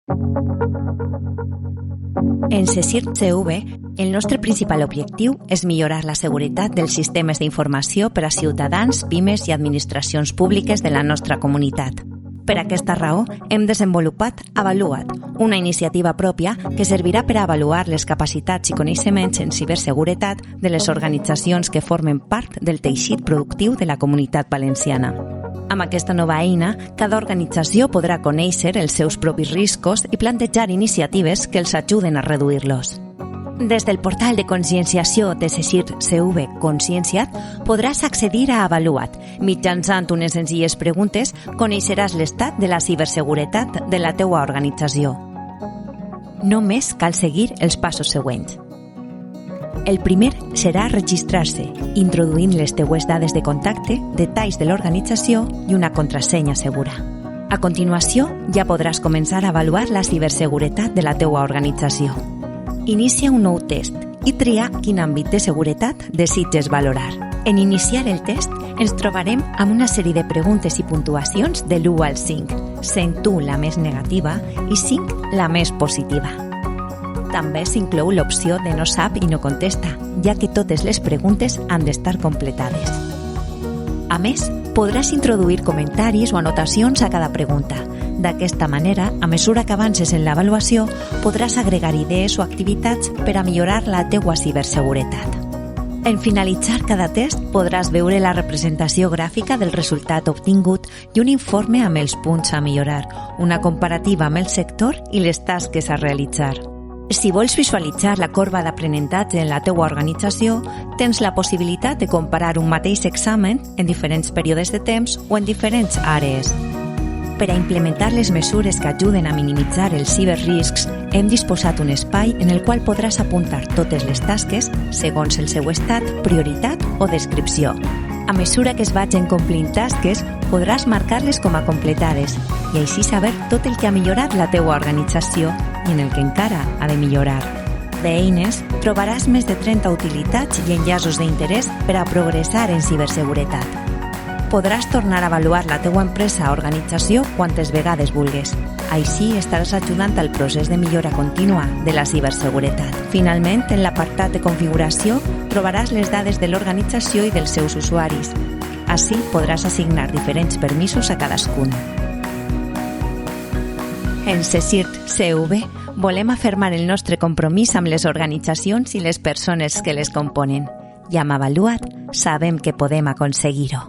En CSIRT-CV, el nostre principal objectiu és millorar la seguretat dels sistemes d'informació per a ciutadans, pimes i administracions públiques de la nostra comunitat. Per aquesta raó, hem desenvolupat Avalua't, una iniciativa pròpia que servirà per a avaluar les capacitats i coneixements en ciberseguretat de les organitzacions que formen part del teixit productiu de la comunitat valenciana. Amb aquesta nova eina, cada organització podrà conèixer els seus propis riscos i plantejar iniciatives que els ajuden a reduir-los. Des del portal de conscienciació de CSIRT-CV Consciencia't podràs accedir a Avalua't. Mitjançant unes senzilles preguntes coneixeràs l'estat de la ciberseguretat de la teua organització. Només cal seguir els passos següents. El primer serà registrar-se, introduint les teues dades de contacte, detalls de l'organització i una contrasenya segura. A continuació, ja podràs començar a avaluar la ciberseguretat de la teua organització. Inicia un nou test i tria quin àmbit de seguretat desitges valorar. En iniciar el test, ens trobarem amb una sèrie de preguntes i puntuacions de l'1 al 5, sent tu la més negativa i 5 la més positiva. També s'inclou l'opció de no sap i no contesta, ja que totes les preguntes han d'estar completades. A més, podràs introduir comentaris o anotacions a cada pregunta. D'aquesta manera, a mesura que avances en l'avaluació, podràs agregar idees o activitats per a millorar la teua ciberseguretat. En finalitzar cada test, podràs veure la representació gràfica del resultat obtingut i un informe amb els punts a millorar, una comparativa amb el sector i les tasques a realitzar. Si vols visualitzar la corba d'aprenentatge en la teua organització, tens la possibilitat de comparar un mateix examen en diferents períodes de temps o en diferents àrees. Per a implementar les mesures que ajuden a minimitzar els ciberriscs, hem disposat un espai en el qual podràs apuntar totes les tasques segons el seu estat, prioritat o descripció. A mesura que es vagin complint tasques, podràs marcar-les com a completades i així saber tot el que ha millorat la teua organització i en el que encara ha de millorar. D'eines, trobaràs més de 30 utilitats i enllaços d'interès per a progressar en ciberseguretat. Podràs tornar a avaluar la teua empresa o organització quantes vegades vulguis. Així estaràs ajudant al procés de millora contínua de la ciberseguretat. Finalment, en l'apartat de configuració, trobaràs les dades de l'organització i dels seus usuaris. Així podràs assignar diferents permisos a cadascun. En CSIRT-CV volem afermar el nostre compromís amb les organitzacions i les persones que les componen. I amb Avalua't sabem que podem aconseguir-ho.